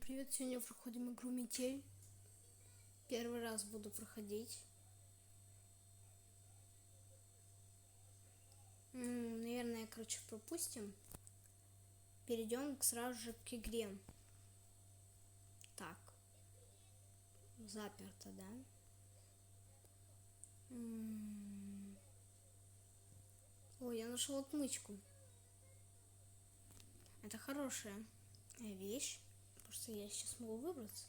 Привет, сегодня проходим игру Метель. Первый раз буду проходить. Наверное, пропустим. Перейдем сразу же к игре. Так. Заперто, да? Ой, я нашел отмычку. Это хорошая вещь. Потому что я сейчас могу выбраться.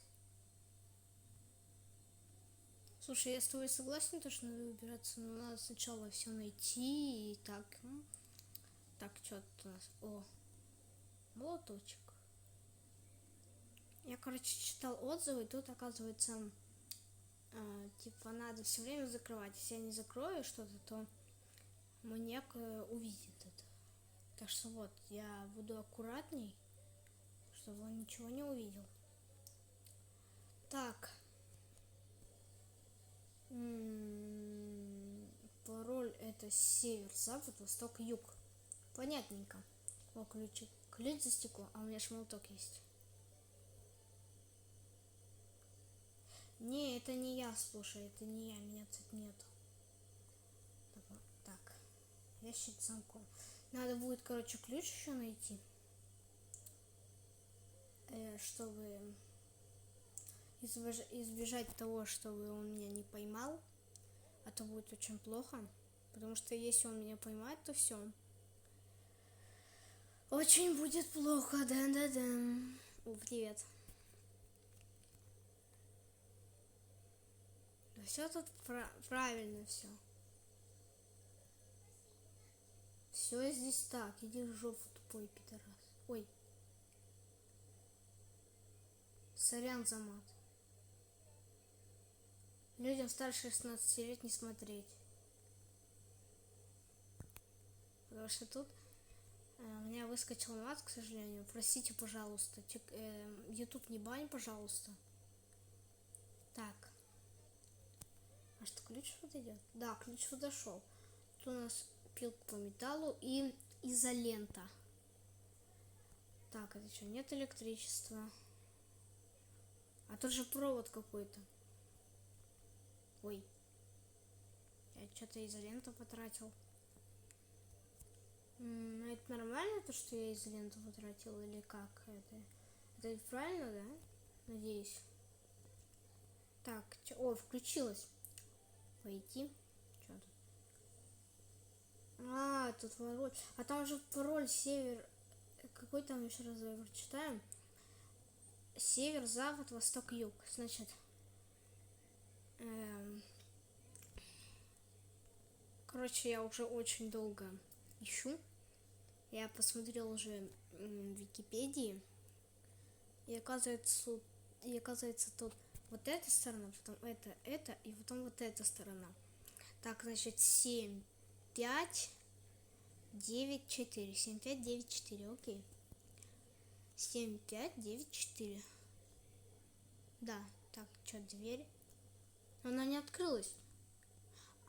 Слушай, я с тобой согласен, то, что надо выбираться, но надо сначала все найти и так. Так, что тут у нас? О, молоточек. Я, читал отзывы, и тут, оказывается, типа, надо все время закрывать. Если я не закрою что-то, то маньяк увидит это. Так что вот, я буду аккуратней, чтобы он ничего не увидел. Так. Пароль это север, запад, восток, юг. Понятненько. О, ключик. Ключ за стекло, а у меня шмолток есть. Не, это не я, слушай, это не я, меня тут нету. Так, ящик с замком. Надо будет, ключ еще найти, чтобы избежать того, чтобы он меня не поймал. А то будет очень плохо. Потому что если он меня поймает, то все. Очень будет плохо, да-да-да. О, привет. Да все тут правильно все. Все здесь так. Иди в жопу, тупой пидорас. Ой. Сорян за мат. Людям старше 16 лет не смотреть. Потому что тут у меня выскочил мат, к сожалению. Простите, пожалуйста. YouTube не бань, пожалуйста. Так. А что, ключ вот идет? Да, ключ вот дошел. Тут у нас пилка по металлу и изолента. Так, это что, нет электричества? А тут же провод какой-то. Ой. Я что-то изоленту потратил. Ну это нормально, то, что я изоленту потратил, или как? Это правильно, да? Надеюсь. Так, о, включилось. Пойти. Что тут? Тут пароль. А там же пароль север. Какой там еще раз я прочитаем? Север, запад, восток, юг. Значит, я уже очень долго ищу. Я посмотрел уже в Википедии. И оказывается, тут вот эта сторона, потом это, и потом вот эта сторона. Так, значит, 7, 5, 9, 4. 7, 5, 9, 4, окей. 7, 5, 9, 4. Да, так, что, дверь? Она не открылась.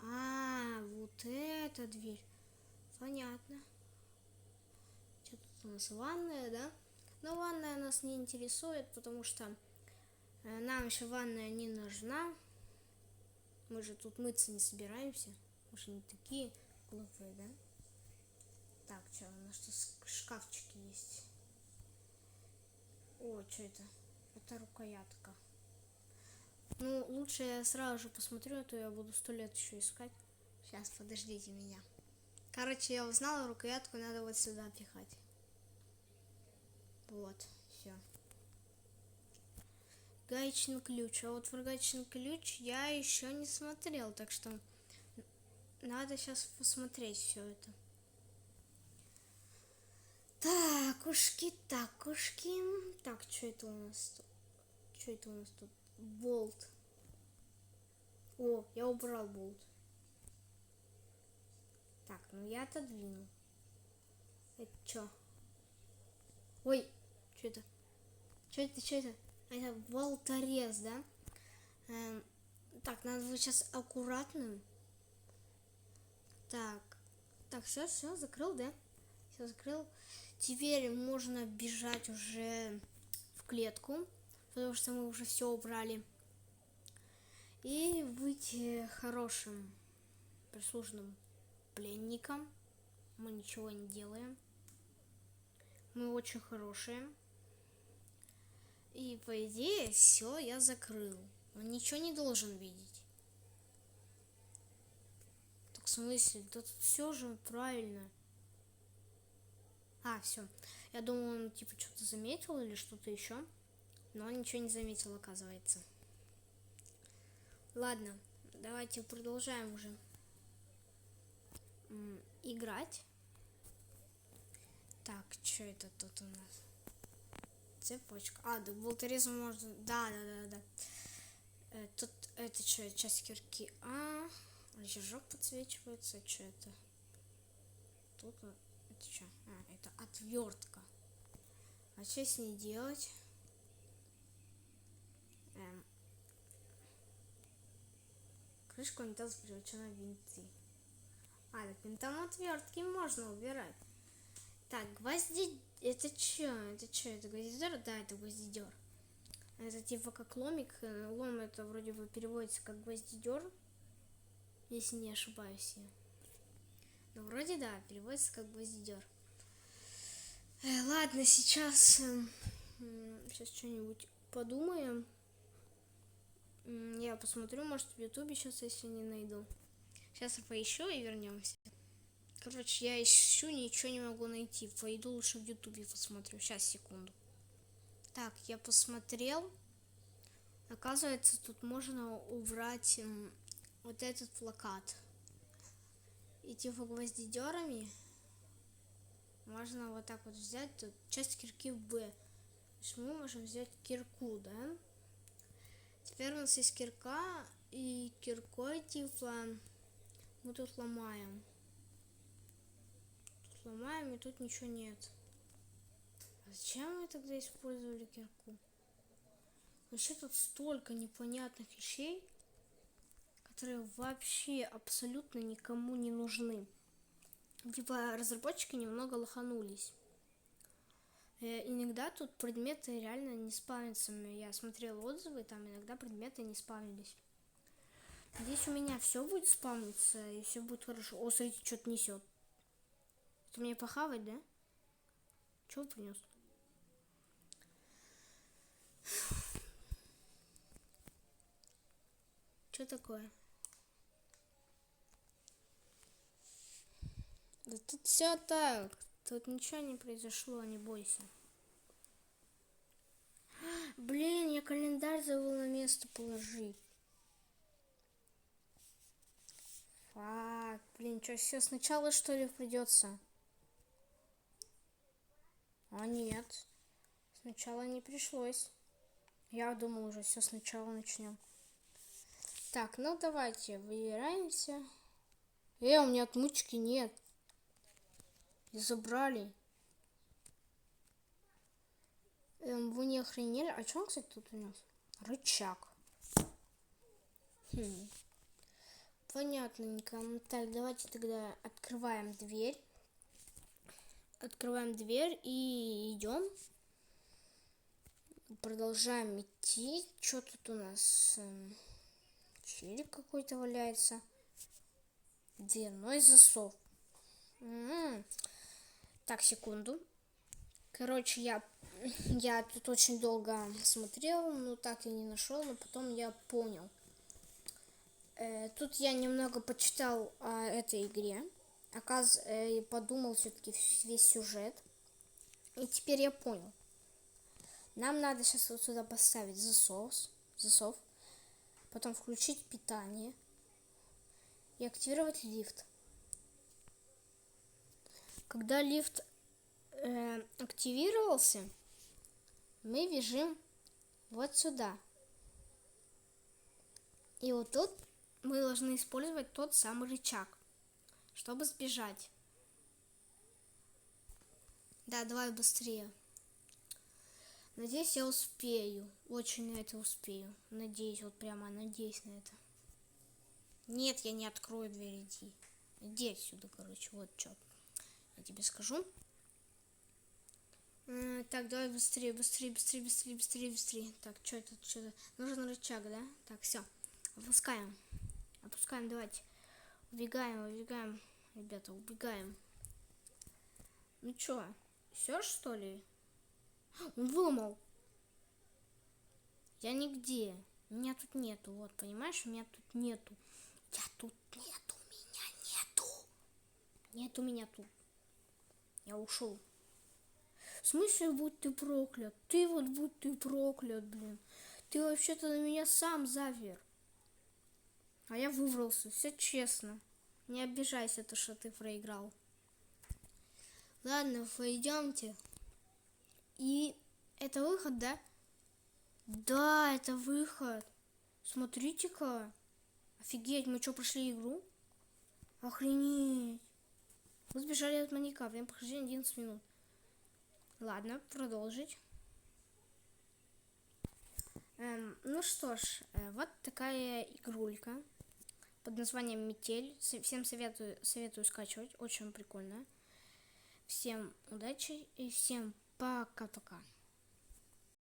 Вот эта дверь. Понятно. Что тут у нас, ванная, да? Но ванная нас не интересует, потому что нам еще ванная не нужна. Мы же тут мыться не собираемся. Мы же не такие глупые, да? Так, что, у нас тут шкафчики есть. О, что это? Это рукоятка. Ну, лучше я сразу же посмотрю, а то я буду 100 лет еще искать. Сейчас, подождите меня. Я узнала, рукоятку надо вот сюда пихать. Вот, все. Гаечный ключ. А вот про гаечный ключ я еще не смотрел, так что надо сейчас посмотреть все это. Так, ушки. Так, что это у нас тут? Болт. О, я убрал болт. Так, ну я отодвинул. Это что? Ой, что это? Что это? Это болторез, да? Так, надо быть сейчас аккуратным. Так, все, закрыл, да? Все закрыл. Теперь можно бежать уже в в клетку, потому что мы уже все убрали. И быть хорошим, прислужным пленником. Мы ничего не делаем. Мы очень хорошие. И по идее все я закрыл. Он ничего не должен видеть. Так в смысле? Да тут все же правильно. А, все. Я думал, он типа что-то заметил или что-то еще. Но он ничего не заметил, оказывается. Ладно, давайте продолжаем уже играть. Так, что это тут у нас? Цепочка. А, да, болторезом можно... Да. Тут это что, часть кирки? Рычажок подсвечивается. Что это? Тут это что? Это отвертка. А что с ней делать? Крышка унитаза привлечена винты. Так винтом отвертки можно убирать. Так, гвозди... Это что? Это гвоздидер? Да, это гвоздидер. Это типа как ломик. Лом это вроде бы переводится как гвоздидер. Если не ошибаюсь я. Но вроде да, переводится как гвоздидер. Ладно, сейчас что-нибудь подумаем. Я посмотрю, может, в ютубе сейчас, если не найду. Сейчас я поищу и вернемся. Короче, я ищу, ничего не могу найти. Пойду лучше в ютубе посмотрю. Сейчас, секунду. Так, я посмотрел. Оказывается, тут можно убрать вот этот плакат. И типа гвоздидерами можно вот так вот взять. Тут часть кирки Б. Мы можем взять кирку, да? Теперь у нас есть кирка. И киркой типа мы тут ломаем. И тут ничего нет. А зачем мы тогда использовали кирку? Вообще тут столько непонятных вещей, которые вообще абсолютно никому не нужны. Типа разработчики немного лоханулись. Иногда тут предметы реально не спавнятся. Я смотрела отзывы, там иногда предметы не спавнились. Здесь у меня все будет спавниться и все будет хорошо. О, смотрите, что-то несет. Это мне похавать, да? Чего принес? Что такое? Да тут все так. Тут ничего не произошло, не бойся. Блин, я календарь забыл на место положить. Фак, блин, что, все сначала, что ли, придется? А нет, сначала не пришлось. Я думал, уже все сначала начнем. Так, ну давайте, выбираемся. У меня отмычки нет. И забрали. Вы не охренели? А что он, кстати, тут у нас? Рычаг. Понятненько. Так, давайте тогда открываем дверь. Открываем дверь и идем. Продолжаем идти. Что тут у нас? Челик какой-то валяется. Дверной засов. Так, секунду. Короче, я тут очень долго смотрел, но так и не нашел, но потом я понял. Тут я немного почитал о этой игре. Оказывается, подумал все-таки весь сюжет. И теперь я понял. Нам надо сейчас вот сюда поставить засов. Потом включить питание. И активировать лифт. Когда лифт активировался, мы бежим вот сюда. И вот тут мы должны использовать тот самый рычаг, чтобы сбежать. Да, давай быстрее. Надеюсь, я успею. Очень на это успею. Надеюсь, вот прямо надеюсь на это. Нет, я не открою дверь, иди. Иди отсюда, короче, вот что. Я тебе скажу. Так, давай быстрее, быстрее, быстрее, быстрее, быстрее, быстрее. Так, что это, что это? Нужен рычаг, да? Так, все. Опускаем. Опускаем, давайте. Убегаем, убегаем. Ребята, убегаем. Ну чё, все что ли? Он выломал. Я нигде. Меня тут нету. Вот, понимаешь, меня тут нету. Я тут нету, меня нету. Нету меня тут. Я ушел. В смысле, будь ты проклят? Ты вот будь ты проклят, блин. Ты вообще-то на меня сам завер. А я выбрался, все честно. Не обижайся, то, что ты проиграл. Ладно, пойдемте. И это выход, да? Да, это выход. Смотрите-ка. Офигеть, мы что, прошли игру? Охренеть. Мы сбежали от маньяка. Время прохождения 11 минут. Ладно, продолжить. Ну что ж, вот такая игрулька под названием Метель. Всем советую скачивать. Очень прикольно. Всем удачи и всем пока-пока.